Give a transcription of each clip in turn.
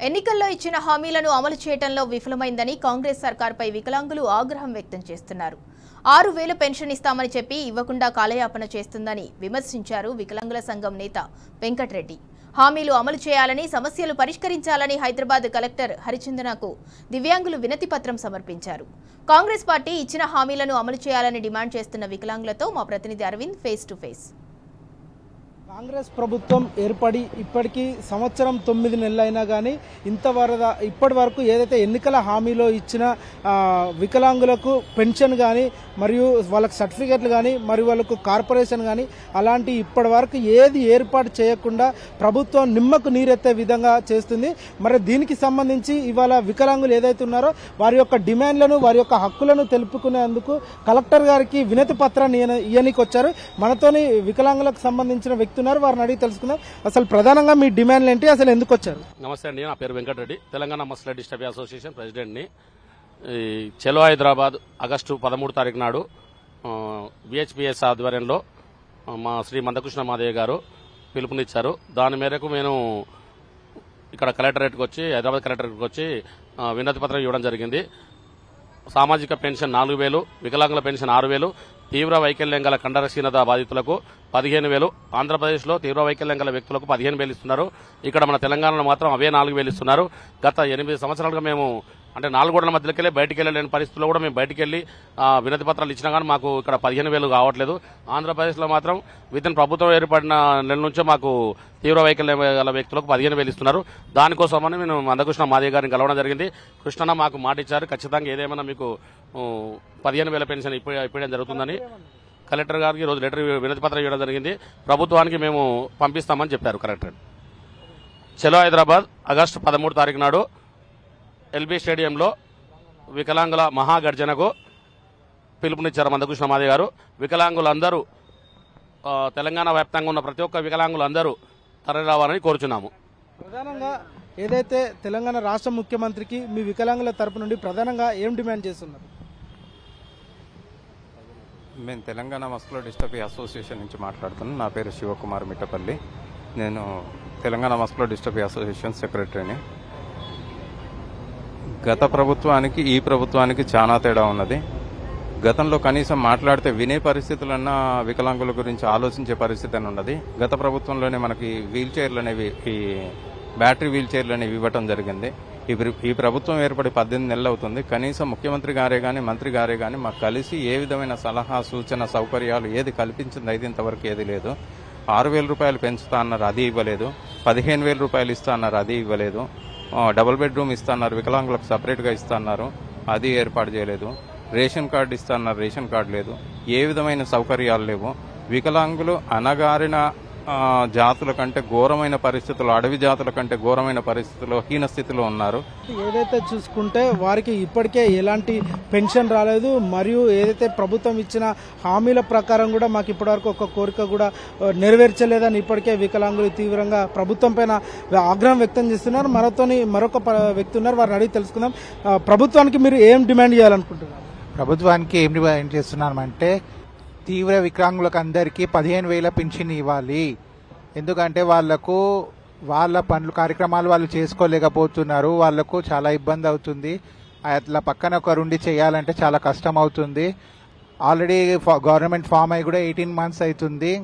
ఎన్నికల్లో ఇచ్చిన హామీలను అమలు చేయడంలో విఫలమైందని కాంగ్రెస్ సర్కార్పై వికలాంగులు ఆగ్రహం వ్యక్తం చేస్తున్నారు. 6000 పెన్షన్ ఇస్తామని చెప్పి ఇవ్వకుండా కాలయాపన చేస్తుందని విమర్శించారు వికలాంగుల సంఘం నేత వెంకటరెడ్డి. హామీలు అమలు చేయాలని, సమస్యలు పరిష్కరించాలని హైదరాబాద్ కలెక్టర్ హరిచందనకు దివ్యాంగులు వినతి పత్రం సమర్పించారు. కాంగ్రెస్ పార్టీ ఇచ్చిన హామీలను అమలు చేయాలని డిమాండ్ చేస్తున్న వికలాంగులతో మా ప్రతినిధి Aravind face to face. Congress ప్రభుత్వం ఏర్పడి ఇప్పటికీ సంవత్సరం 9 నెలలైనా కానీ ఇప్పటి వరకు ఏదైతే ఎన్నికల హామీలో ఇచ్చిన వికలాంగులకు పెన్షన్ కానీ మరియు వాళ్ళకు సర్టిఫికెట్లు కానీ మరియు వాళ్ళకు కార్పొరేషన్ కానీ అలాంటి ఇప్పటి వరకు ఏది ఏర్పాటు చేయకుండా ప్రభుత్వం నిమ్మకు నీరెత్తే విధంగా చేస్తుంది. మరి దీనికి సంబంధించి ఇవాళ వికలాంగులు ఏదైతే ఉన్నారో వారి యొక్క డిమాండ్లను, వారి యొక్క హక్కులను తెలుపుకునేందుకు కలెక్టర్ గారికి వినతి పత్రాన్ని ఇయ్యనికి వచ్చారు. మనతోని వికలాంగులకు సంబంధించిన వ్యక్తులు వారిని అడిగి తెలుసుకుందాం. అసలు ప్రధానంగా మీ డిమాండ్లు ఏంటి, అసలు ఎందుకు వచ్చారు? నమస్తే అండి, నా పేరు వెంకటరెడ్డి, తెలంగాణ మస్కులర్ డిస్టర్బీ అసోసియేషన్ ప్రెసిడెంట్ని. చలో హైదరాబాద్ ఆగస్టు 13 తారీఖు నాడు విహెచ్పిఎస్ ఆధ్వర్యంలో మా శ్రీ మందకృష్ణ మాదయ్య గారు పిలుపునిచ్చారు. దాని మేరకు మేము ఇక్కడ కలెక్టరేట్కి వచ్చి, హైదరాబాద్ కలెక్టరేట్కి వచ్చి వినతి పత్రం ఇవ్వడం జరిగింది. సామాజిక పెన్షన్ 4000, వికలాంగుల పెన్షన్ 6000, తీవ్ర వైకల్యం గల కండరక్షీణత బాధితులకు 15000, ఆంధ్రప్రదేశ్లో తీవ్ర వైకల్యం గల వ్యక్తులకు 15000 ఇస్తున్నారు. ఇక్కడ మన తెలంగాణలో మాత్రం అవే 4000 ఇస్తున్నారు. గత 8 సంవత్సరాలుగా మేము అంటే 4 గోడల మధ్యలోకి వెళ్ళి బయటికి వెళ్ళలేని పరిస్థితుల్లో కూడా మేము బయటికి వెళ్ళి వినతి పత్రాలు ఇచ్చినా కానీ మాకు ఇక్కడ 15000 కావట్లేదు. ఆంధ్రప్రదేశ్లో మాత్రం వితిన్ ప్రభుత్వం ఏర్పడిన నెల నుంచే మాకు తీవ్ర వైకల్యం గల వ్యక్తులకు 15000 ఇస్తున్నారు. దానికోసమని మేము మందకృష్ణ మాదయ్య గారిని కలవడం జరిగింది. కృష్ణన్న మాకు మాట ఇచ్చారు, ఖచ్చితంగా ఏదేమైనా మీకు 15000 పెన్షన్ ఇప్పడం జరుగుతుందని కలెక్టర్ గారికి ఈరోజు లెటర్ వినతి పత్రం ఇవ్వడం జరిగింది. ప్రభుత్వానికి మేము పంపిస్తామని చెప్పారు కలెక్టర్. చలో హైదరాబాద్ ఆగస్టు 13 తారీఖు నాడు ఎల్బీ స్టేడియంలో వికలాంగుల మహాగర్జనకు పిలుపునిచ్చారు మందకృష్ణ మాదయ్య గారు. వికలాంగులందరూ తెలంగాణ వ్యాప్తంగా ఉన్న ప్రతి ఒక్క వికలాంగులందరూ తరలి రావాలని కోరుచున్నాము. ప్రధానంగా ఏదైతే తెలంగాణ రాష్ట్ర ముఖ్యమంత్రికి మీ వికలాంగుల తరపు నుండి ప్రధానంగా ఏం డిమాండ్ చేస్తున్నారు? మేము తెలంగాణ మస్కులర్ డిస్టర్బీ అసోసియేషన్ నుంచి మాట్లాడుతున్నాను. నా పేరు శివకుమార్ మిట్టపల్లి. నేను తెలంగాణ మస్కులర్ డిస్టర్బీ అసోసియేషన్ సెక్రటరీని. గత ప్రభుత్వానికి ఈ ప్రభుత్వానికి చాలా తేడా ఉన్నది. గతంలో కనీసం మాట్లాడితే వినే పరిస్థితులన్నా వికలాంగుల గురించి ఆలోచించే పరిస్థితి అని ఉన్నది. గత ప్రభుత్వంలోనే మనకి వీల్ చైర్లు అనేవి, ఈ బ్యాటరీ వీల్ చైర్లు అనేవి ఇవ్వటం జరిగింది. ఈ ప్రభుత్వం ఏర్పడి 18 నెలలు అవుతుంది. కనీసం ముఖ్యమంత్రి గారే కానీ, మంత్రి గారే కానీ మాకు కలిసి ఏ విధమైన సలహా, సూచన, సౌకర్యాలు ఏది కల్పించింది అయితే ఇంతవరకు ఏది లేదు. 6000 రూపాయలు పెంచుతా అన్నారు, అది ఇవ్వలేదు. 15000 రూపాయలు ఇస్తా అన్నారు, అది ఇవ్వలేదు. డబుల్ బెడ్రూమ్ ఇస్తా అన్నారు, వికలాంగులకు సపరేట్గా ఇస్తా అన్నారు, అది ఏర్పాటు చేయలేదు. రేషన్ కార్డు ఇస్తా అన్నారు, రేషన్ కార్డు లేదు. ఏ విధమైన సౌకర్యాలు లేవు. వికలాంగులు అణగారిన జాతుల కంటే ఘోరమైన పరిస్థితుల్లో, అడవి జాతుల కంటే ఘోరమైన పరిస్థితుల్లో, హీన స్థితిలో ఉన్నారు. ఏదైతే చూసుకుంటే వారికి ఇప్పటికే ఎలాంటి పెన్షన్ రాలేదు, మరియు ఏదైతే ప్రభుత్వం ఇచ్చిన హామీల ప్రకారం కూడా మాకు ఇప్పటివరకు ఒక కోరిక కూడా నెరవేర్చలేదని ఇప్పటికే వికలాంగులు తీవ్రంగా ప్రభుత్వం పైన ఆగ్రహం వ్యక్తం చేస్తున్నారు. మరొక వ్యక్తి ఉన్నారు, వారిని అడిగి తెలుసుకుందాం. ప్రభుత్వానికి మీరు ఏం డిమాండ్ చేయాలనుకుంటున్నారు? ప్రభుత్వానికి ఏం డిమాండ్ చేస్తున్నామంటే తీవ్ర వికలాంగులకు అందరికీ 15000 పెన్షన్ ఇవ్వాలి. ఎందుకంటే వాళ్లకు వాళ్ళ పనులు, కార్యక్రమాలు వాళ్ళు చేసుకోలేకపోతున్నారు. వాళ్లకు చాలా ఇబ్బంది అవుతుంది. అట్లా పక్కన ఒకరుండి చేయాలంటే చాలా కష్టం అవుతుంది. ఆల్రెడీ గవర్నమెంట్ ఫామ్ అయి కూడా 18 మంత్స్ అవుతుంది.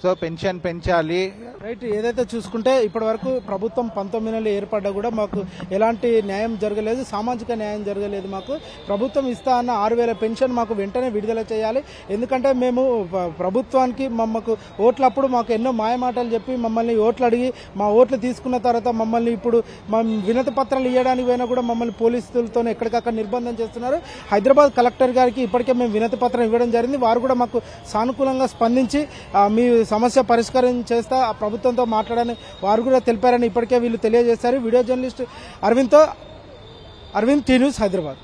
సో పెన్షన్ పెంచాలి. రైట్. ఏదైతే చూసుకుంటే ఇప్పటి వరకు ప్రభుత్వం 19 నెలలు ఏర్పడ్డా కూడా మాకు ఎలాంటి న్యాయం జరగలేదు, సామాజిక న్యాయం జరగలేదు. మాకు ప్రభుత్వం ఇస్తా అన్న 6000 పెన్షన్ మాకు వెంటనే విడుదల చేయాలి. ఎందుకంటే మేము ప్రభుత్వానికి మాకు ఓట్లప్పుడు మాకు ఎన్నో మాయమాటలు చెప్పి మమ్మల్ని ఓట్లు అడిగి మా ఓట్లు తీసుకున్న తర్వాత మమ్మల్ని ఇప్పుడు వినతి పత్రాలు ఇవ్వడానికి పోయినా కూడా మమ్మల్ని పోలీసులతో ఎక్కడికక్కడ నిర్బంధం చేస్తున్నారు. హైదరాబాద్ కలెక్టర్ గారికి ఇప్పటికే మేము వినతి పత్రం ఇవ్వడం జరిగింది. వారు కూడా మాకు సానుకూలంగా స్పందించి మీ సమస్య పరిష్కారం చేస్తా ప్రభుత్వంతో మాట్లాడని వారు కూడా తెలిపారని ఇప్పటికే వీళ్ళు తెలియజేశారు. Video journalist Aravind, T news, Hyderabad.